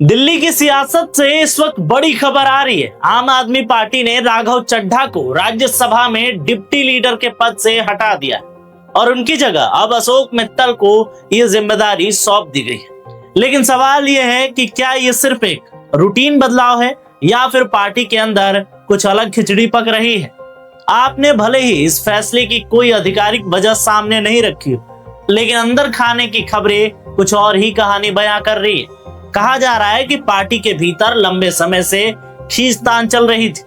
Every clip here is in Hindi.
दिल्ली की सियासत से इस वक्त बड़ी खबर आ रही है। आम आदमी पार्टी ने राघव चड्ढा को राज्यसभा में डिप्टी लीडर के पद से हटा दिया और उनकी जगह अब अशोक मित्तल को यह जिम्मेदारी सौंप दी गई है। लेकिन सवाल यह है कि क्या यह सिर्फ एक रूटीन बदलाव है या फिर पार्टी के अंदर कुछ अलग खिचड़ी पक रही है। आपने भले ही इस फैसले की कोई आधिकारिक वजह सामने नहीं रखी हो, लेकिन अंदर खाने की खबरें कुछ और ही कहानी बयां कर रही है। कहा जा रहा है कि पार्टी के भीतर लंबे समय से खींचतान चल रही थी,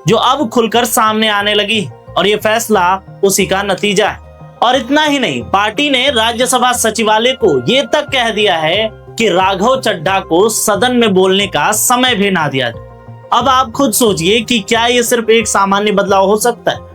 जो अब खुलकर सामने आने लगी और ये फैसला उसी का नतीजा है। और इतना ही नहीं, पार्टी ने राज्यसभा सचिवालय को ये तक कह दिया है कि राघव चड्ढा को सदन में बोलने का समय भी ना दिया जाए। अब आप खुद सोचिए कि क्या ये सिर्फ एक सामान्य बदलाव हो सकता है।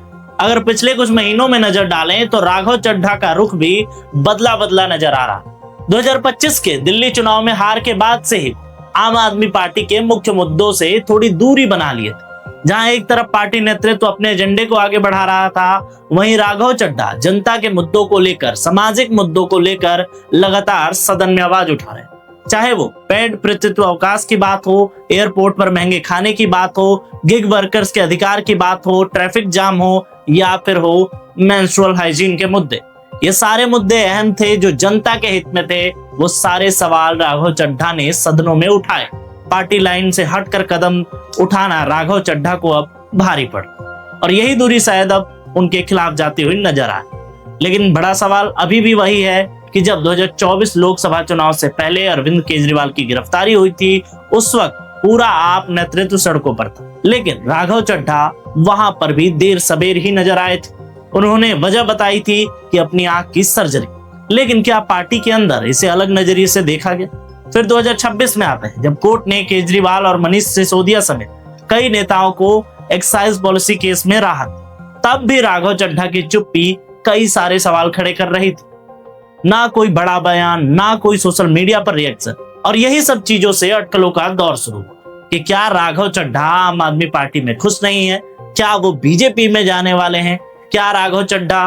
अगर पिछले कुछ महीनों में नजर डालें तो राघव चड्ढा का रुख भी बदला बदला नजर आ रहा। 2025 के दिल्ली चुनाव में हार के बाद से ही आम आदमी पार्टी के मुख्य मुद्दों से थोड़ी दूरी बना लिए थे। जहां एक तरफ पार्टी नेतृत्व अपने एजेंडे को आगे बढ़ा रहा था, वहीं राघव चड्ढा जनता के मुद्दों को लेकर, सामाजिक मुद्दों को लेकर लगातार सदन में आवाज उठा रहे। चाहे वो पेड पितृत्व अवकाश की बात हो, एयरपोर्ट पर महंगे खाने की बात हो, गिग वर्कर्स के अधिकार की बात हो, ट्रैफिक जाम हो या फिर हो मेंस्ट्रुअल हाइजीन के मुद्दे। ये सारे मुद्दे अहम थे जो जनता के हित में थे। वो सारे सवाल राघव चड्ढा ने सदनों में उठाए। पार्टी लाइन से हटकर कदम उठाना राघव चड्ढा को अब भारी पड़ा और यही दूरी शायद अब उनके खिलाफ जाती हुई नजर आए। लेकिन बड़ा सवाल अभी भी वही है कि जब 2024 लोकसभा चुनाव से पहले अरविंद केजरीवाल की गिरफ्तारी हुई थी, उस वक्त पूरा आप नेतृत्व सड़कों पर था, लेकिन राघव चड्ढा वहां पर भी देर सबेर ही नजर आए थे। उन्होंने वजह बताई थी कि अपनी आंख की सर्जरी, लेकिन क्या पार्टी के अंदर इसे अलग नजरिए से देखा गया? फिर 2026 में आते हैं जब कोर्ट ने केजरीवाल और मनीष सिसोदिया समेत कई नेताओं को एक्साइज पॉलिसी केस में राहत। तब भी राघव चड्ढा की चुप्पी कई सारे सवाल खड़े कर रही थी। ना कोई बड़ा बयान, ना कोई सोशल मीडिया पर रिएक्शन, और यही सब चीजों से अटकलों का दौर शुरू हुआ कि क्या राघव चड्ढा आम आदमी पार्टी में खुश नहीं है? क्या वो बीजेपी में जाने वाले हैं? क्या राघव चड्ढा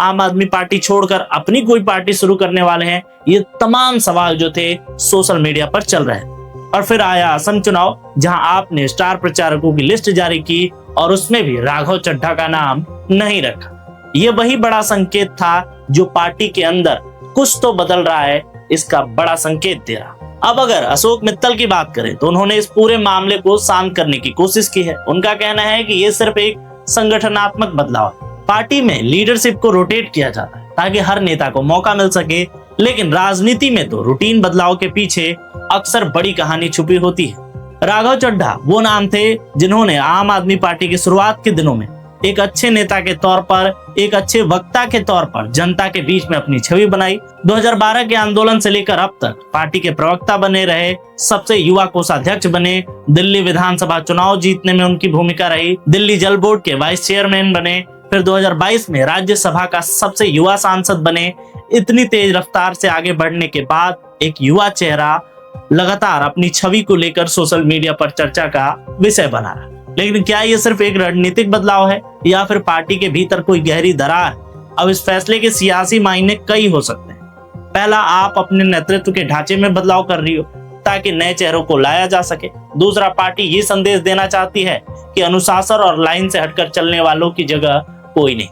आम आदमी पार्टी छोड़कर अपनी कोई पार्टी शुरू करने वाले हैं? ये तमाम सवाल जो थे सोशल मीडिया पर चल रहे हैं। और फिर आया असम चुनाव, जहां आपने स्टार प्रचारकों की लिस्ट जारी की और उसमें भी राघव चड्ढा का नाम नहीं रखा। ये वही बड़ा संकेत था जो पार्टी के अंदर कुछ तो बदल रहा है, इसका बड़ा संकेत दे रहा। अब अगर अशोक मित्तल की बात करें तो उन्होंने इस पूरे मामले को शांत करने की कोशिश की है। उनका कहना है कि ये सिर्फ एक संगठनात्मक बदलाव है। पार्टी में लीडरशिप को रोटेट किया जाता है ताकि हर नेता को मौका मिल सके, लेकिन राजनीति में तो रूटीन बदलाव के पीछे अक्सर बड़ी कहानी छुपी होती है। राघव चड्ढा वो नाम थे जिन्होंने आम आदमी पार्टी की शुरुआत के दिनों में एक अच्छे नेता के तौर पर, एक अच्छे वक्ता के तौर पर जनता के बीच में अपनी छवि बनाई। 2012 के आंदोलन से लेकर अब तक पार्टी के प्रवक्ता बने रहे, सबसे युवा कोषाध्यक्ष बने, दिल्ली विधानसभा चुनाव जीतने में उनकी भूमिका रही, दिल्ली जल बोर्ड के वाइस चेयरमैन बने, फिर 2022 में राज्यसभा का सबसे युवा सांसद बने। इतनी तेज रफ्तार से आगे बढ़ने के बाद एक युवा चेहरा लगातार अपनी छवि को लेकर सोशल मीडिया पर चर्चा का विषय बना रहा। लेकिन क्या ये सिर्फ एक रणनीतिक बदलाव है या फिर पार्टी के भीतर कोई गहरी दरार? अब इस फैसले के सियासी मायने कई हो सकते हैं। पहला, आप अपने नेतृत्व के ढांचे में बदलाव कर रही हो ताकि नए चेहरों को लाया जा सके। दूसरा, पार्टी ये संदेश देना चाहती है कि अनुशासन और लाइन से हटकर चलने वालों की जगह कोई नहीं।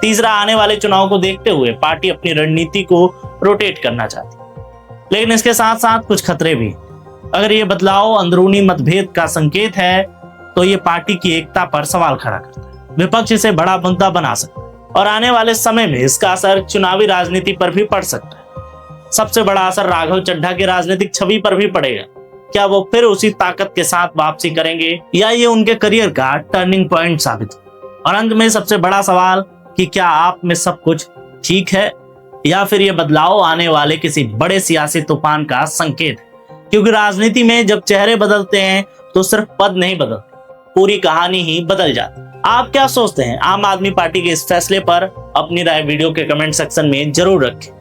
तीसरा, आने वाले चुनाव को देखते हुए पार्टी अपनी रणनीति को रोटेट करना चाहती है, लेकिन इसके साथ साथ कुछ खतरे भी। अगर ये बदलाव अंदरूनी मतभेद का संकेत है तो ये पार्टी की एकता पर सवाल खड़ा करता है। विपक्ष इसे बड़ा मुद्दा बना सकता है और आने वाले समय में इसका असर चुनावी राजनीति पर भी पड़ सकता है। सबसे बड़ा असर राघव चड्ढा की राजनीतिक छवि पर भी पड़ेगा। क्या वो फिर उसी ताकत के साथ वापसी करेंगे या ये उनके करियर का टर्निंग पॉइंट साबित हो? और अंत में सबसे बड़ा सवाल कि क्या आप में सब कुछ ठीक है या फिर ये बदलाव आने वाले किसी बड़े सियासी तूफान का संकेत है? क्योंकि राजनीति में जब चेहरे बदलते हैं तो सिर्फ पद नहीं बदलते, पूरी कहानी ही बदल जाती। आप क्या सोचते हैं आम आदमी पार्टी के इस फैसले पर? अपनी राय वीडियो के कमेंट सेक्शन में जरूर रखें।